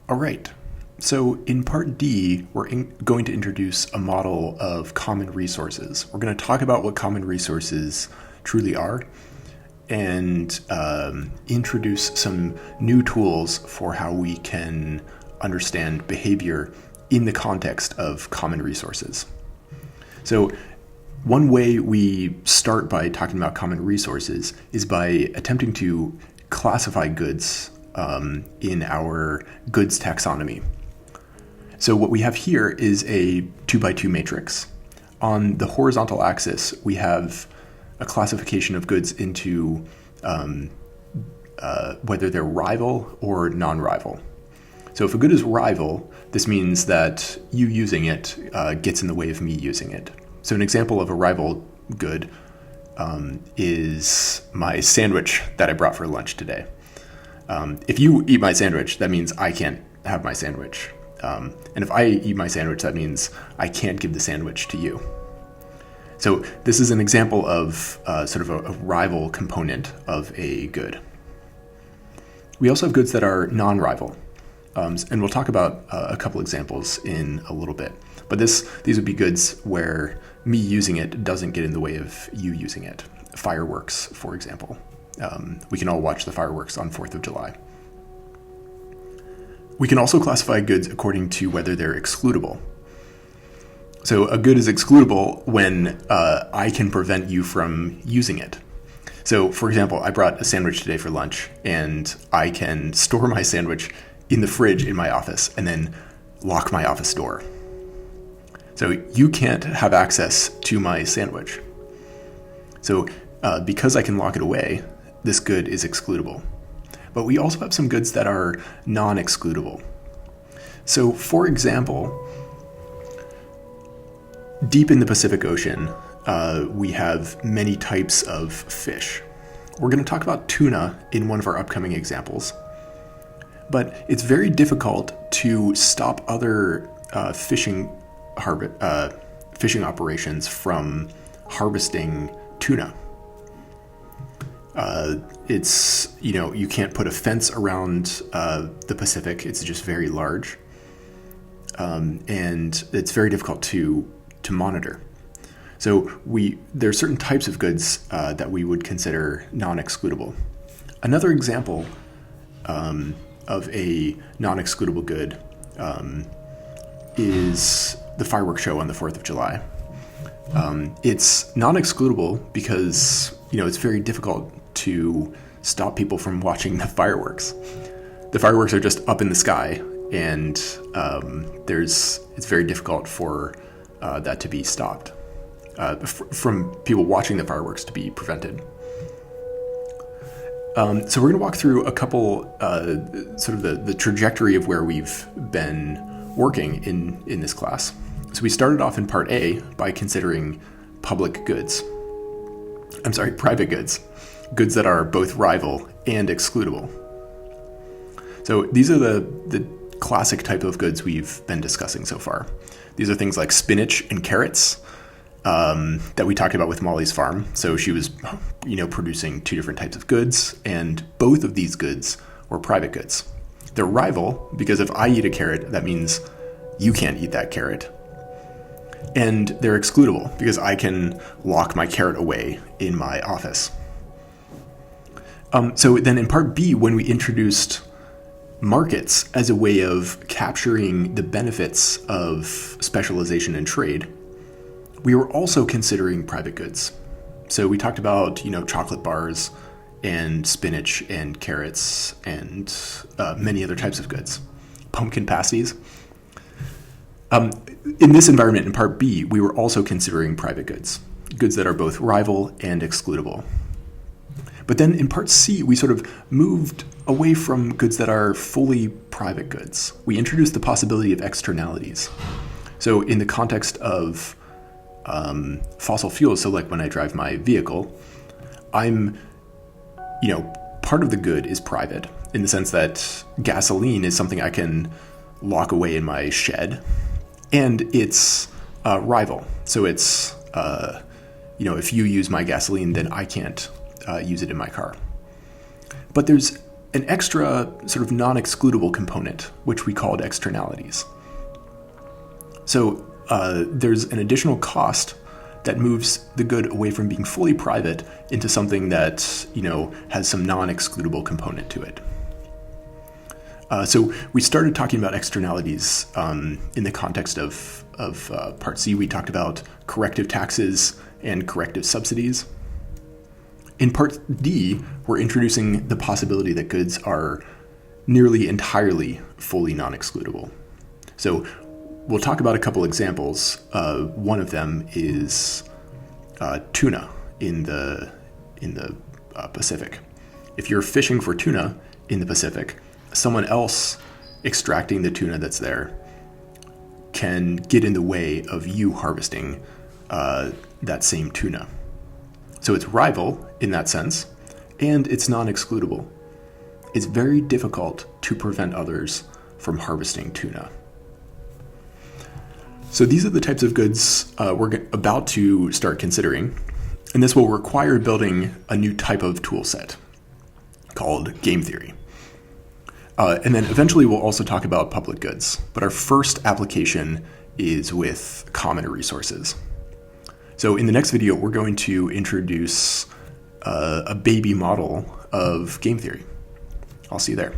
All right. So in part D, we're going to introduce a model of common resources. We're going to talk about what common resources truly are and introduce some new tools for how we can understand behavior in the context of common resources. So one way we start by talking about common resources is by attempting to classify goods in our goods taxonomy. So what we have here is a 2x2 matrix. On the horizontal axis, we have a classification of goods into whether they're rival or non-rival. So if a good is rival, this means that you using it gets in the way of me using it. So an example of a rival good is my sandwich that I brought for lunch today. If you eat my sandwich, that means I can't have my sandwich. And if I eat my sandwich, that means I can't give the sandwich to you. So this is an example of sort of a rival component of a good. We also have goods that are non-rival. And we'll talk about a couple examples in a little bit. But these would be goods where me using it doesn't get in the way of you using it. Fireworks, for example. We can all watch the fireworks on 4th of July. We can also classify goods according to whether they're excludable. So a good is excludable when I can prevent you from using it. So for example, I brought a sandwich today for lunch, and I can store my sandwich in the fridge in my office and then lock my office door. So you can't have access to my sandwich. So because I can lock it away, this good is excludable. But we also have some goods that are non-excludable. So for example, deep in the Pacific Ocean, we have many types of fish. We're going to talk about tuna in one of our upcoming examples. But it's very difficult to stop other fishing operations from harvesting tuna. You can't put a fence around the Pacific. It's just very large. And it's very difficult to monitor. So there are certain types of goods that we would consider non-excludable. Another example of a non-excludable good is the fireworks show on the 4th of July. It's non-excludable because it's very difficult to stop people from watching the fireworks. The fireworks are just up in the sky, and it's very difficult for that to be stopped, from people watching the fireworks to be prevented. So we're going to walk through a couple, sort of the trajectory of where we've been working in this class. So we started off in part A by considering private goods. Goods that are both rival and excludable. So these are the classic type of goods we've been discussing so far. These are things like spinach and carrots that we talked about with Molly's farm. So she was, producing two different types of goods, and both of these goods were private goods. They're rival because if I eat a carrot, that means you can't eat that carrot. And they're excludable because I can lock my carrot away in my office. So then in part B, when we introduced markets as a way of capturing the benefits of specialization and trade, we were also considering private goods. So we talked about, chocolate bars and spinach and carrots and many other types of goods. Pumpkin pasties. In this environment, in part B, we were also considering private goods that are both rival and excludable. But then in part C, we sort of moved away from goods that are fully private goods. We introduced the possibility of externalities. So in the context of fossil fuels, so like when I drive my vehicle, I'm, part of the good is private in the sense that gasoline is something I can lock away in my shed, and it's rival. So it's, if you use my gasoline, then I can't use it in my car. But there's an extra sort of non-excludable component, which we called externalities. So there's an additional cost that moves the good away from being fully private into something that, has some non-excludable component to it. So we started talking about externalities in the context of Part C. We talked about corrective taxes and corrective subsidies. In Part D, we're introducing the possibility that goods are nearly entirely fully non-excludable. So we'll talk about a couple examples. One of them is tuna in the Pacific. If you're fishing for tuna in the Pacific, someone else extracting the tuna that's there can get in the way of you harvesting that same tuna. So it's rival in that sense, and it's non-excludable. It's very difficult to prevent others from harvesting tuna. So these are the types of goods we're about to start considering, and this will require building a new type of tool set called game theory. And then eventually we'll also talk about public goods, but our first application is with common resources. So in the next video, we're going to introduce a baby model of game theory. I'll see you there.